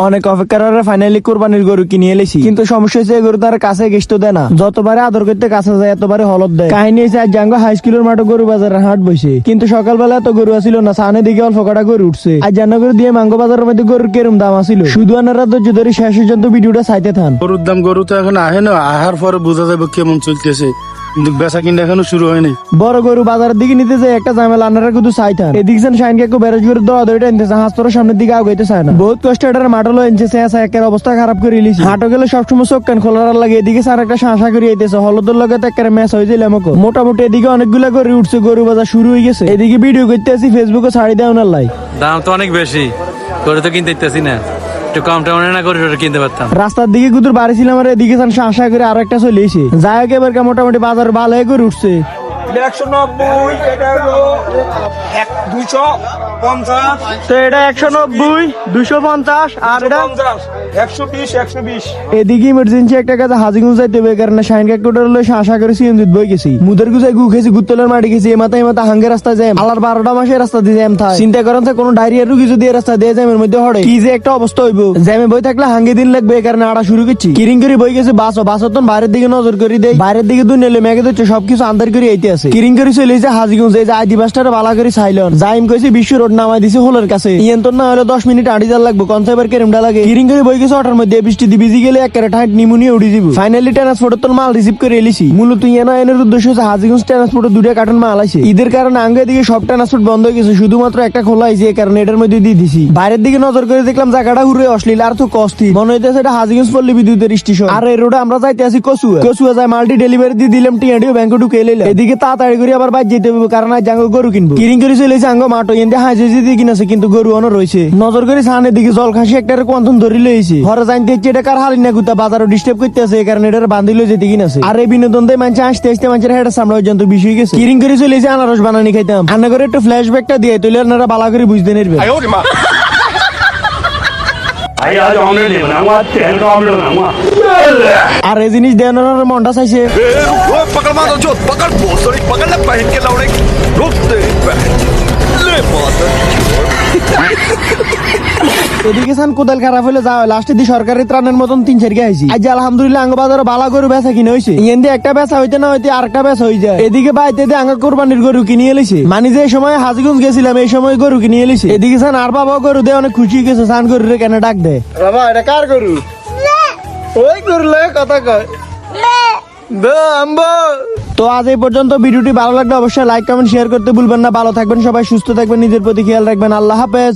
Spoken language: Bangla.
অনেক অপেক্ষার ফাইনালি কোরবানির গরু কিনে এলেছি, কিন্তু সমস্যা হচ্ছে গরু তার কাছে গেস্ট দেয় না। যতবারে আদর করতে কাছে যায় এতবারে হলত দেয়। কাহিনী হয়েছে আজ জাঙ্গো হাই স্কুলের মাঠে গরু বাজারের হাট বসে, কিন্তু সকালবেলা এত গরু আসিল না, সামনের দিকে অল্প কটা গরু উঠছে। আজ জানা গরু দিয়ে মাঙ্গো বাজারের মধ্যে গরুর কেরম দাম আসিল, শুধু আনারা ধৈর্য ধরে শেষ পর্যন্ত ভিডিওটা চাইতে থান। গরুর দাম গরু তো এখন আহে না, আহার পরে বোঝা যাবে কেমন চলতেছে, কিন্তু বেচা কিনা এখনো শুরু হয়নি। বড় গরু বাজারের দিকে নিতে যায় একটা ঝামেলা, আনারা কিন্তু চাইতান। এদিকে শাইন কাকু বেরোজ করে দেওয়া দইটা নিতেছে, হাস্তর সামনের দিকে আগাইতে চায় না। বহুত কষ্ট এটার মাঠলো এনেছে, একের অবস্থা খারাপ করে ইলিশ। হাটও গেলে সবসময় চোখ কান খোলার লাগে, এদিকে স্যার একটা শাঁসা করে আইতেছে, হলদর লগে একটা ম্যাচ হয়ে যায় আমাকে। মোটামুটি এদিকে অনেকগুলা গরু উঠছে, গরু বাজার শুরু হয়ে গেছে। এদিকে ভিডিও করতে আসি, ফেসবুকে ছাড়ি দেয় ওনার লাই। দাম তো অনেক বেশি, গরু তো কিনতে ইত্যাসি না, একটু কম টাউনে না করে কিনতে পারতাম। রাস্তার দিকে কুতুর বাড়ি ছিলাম, আর এদিকে শাঁসা করে আরো একটা চলে এসে যাই হোক, এবার মোটামুটি বাজার ভালো হয়ে করে উঠছে। 190, এটা হলো 250, তো এটা 190, 250 আর এটা 120, 120। এদিকে ইমার্জেন্সি একটা কাজে হাজিগঞ্জ যাইতে হবে, কারণ শাইন কাকুটার হলো আশা করে সিএনজিত বই গেছি, মুদের গুজাই গু খেয়েছি, গুত্তলের মাটি গেছি, এ মাথা হাঙ্গের রাস্তা জ্যাম, আলার 12টা মাসে রাস্তা দিয়ে জ্যাম থাকে। চিন্তা করেন কোনো ডায়রিয়া রুগী যদি রাস্তা দিয়ে জ্যামের মধ্যে হড়ে কি যে একটা অবস্থা হইব। জ্যামে বই থাকলে হাঙ্গে দিন লাগবে, এই কারণে আড়া শুরু করছি। কিরিং করে বই গেছে বাসও তো বাইরের দিকে নজর করে দেয়, বাইরের দিকে দুই নেলে মেঘে দিচ্ছে, সবকিছু আন্দার করে এইতে আছে। কিরিং করে চলে এসে হাজিগঞ্জ, এই যে আদিবাসটারে বালা করে চাইলেন যাইম কইছে বিশ্ব রোড নামাই দিছে হোলের কাছে, ইয়েন তো না হলে 10 মিনিট আড়ি যার লাগবে, কনসাইবার কেরমটা লাগে। কিরিং করে বই গেছে অটার মধ্যে, বৃষ্টি দিয়ে ভিজি গেলে একেবারে ঠাইট নিমুনিয়া উড়ি দিব। ফাইনালি ট্রান্সপোর্টের তো মাল রিসিভ করে এলিছি। মূলত ইয়েনা এনের উদ্দেশ্য হচ্ছে হাজিগঞ্জ ট্রান্সপোর্টে 2টা কার্টন মাল আছে। ঈদের কারণে আঙ্গে দিকে সব ট্রান্সপোর্ট বন্ধ হয়ে গেছে, শুধুমাত্র একটা খোলা হয়েছে, এই কারণে এটার মধ্যে দিয়ে দিছি। বাইরের দিকে নজর করে দেখলাম জায়গাটা হুরে অশ্লীল আর তো কষ্টি, মনে হইতেছে এটা হাজিগঞ্জ পল্লী বিদ্যুতের স্টেশন। আর এই রোডে আমরা যাইতে আছি কচুয়া যায় মাল্টি ডেলিভারি দিয়ে দিলাম, টিআডিও ব্যাংকে ঢুকে এলাম। এদিকে তাড়াতাড়ি করে আবার বাইরে যেতে হবে, কারণ আজ জাঙ্গো গরু কিনবো। কিরিং করে চলেছে আঙ্গো মাঠো এনে হাই দিয়ে কিনেছে, কিন্তু গরু অন রয়েছে। নজর করে সামনের দিকে জল খাসি একটা কোয়ান্তন ধরে লইছে, ঘরে জানতে হচ্ছে এটা কার হালি না গুতা বাজারও ডিস্টার্ব করতে আছে, এই কারণে এটা বান্ধিল যেতে কিনেছে। আর এই বিনোদন দিয়ে মানুষ আসতে আসতে মানুষের হেডের সামনে পর্যন্ত বিষয় গেছে। কিরিং করে চলেছে আনারস বানানি খাইতাম, আন্না করে একটু ফ্ল্যাশ ব্যাকটা দিয়ে তুলে আপনারা বালা করে বুঝতে নেবেন। আর এই জিনিস দেওয়ানোর মনটা চাইছে। এদিকে সান কোদাল খারাপ হলে যাও, লাস্টে দিয়ে সরকারি ত্রাণের মতন 3-4 কে আইছি। আজ আলহামদুলিল্লাহ আঙ্গ বাজারে বালা গরু বেচা কিনে হয়েছে, ইয়েন দিয়ে একটা বেচা হইতে না হইতে আরেকটা বেচা হয়ে যায়। এদিকে বাইতে দিয়ে আঙ্গা কোরবানির গরু কিনে এলেছে, মানে যে সময় হাজিগঞ্জ গেছিলাম এই সময় গরু কিনে এলেছে। এদিকে সান আর বাবা গরু দিয়ে অনেক খুশি গেছে, সান গরু রে কেন ডাক দেয় বাবা, এটা কার গরু? ওই গরু লয়ে কথা কয়। তো আজ এই পর্যন্ত। ভিডিওটি ভালো লাগলে অবশ্যই লাইক কমেন্ট শেয়ার করতে ভুলবেন না। ভালো থাকবেন সবাই, সুস্থ থাকবেন, নিজের প্রতি খেয়াল রাখবেন। আল্লাহ হাফেজ।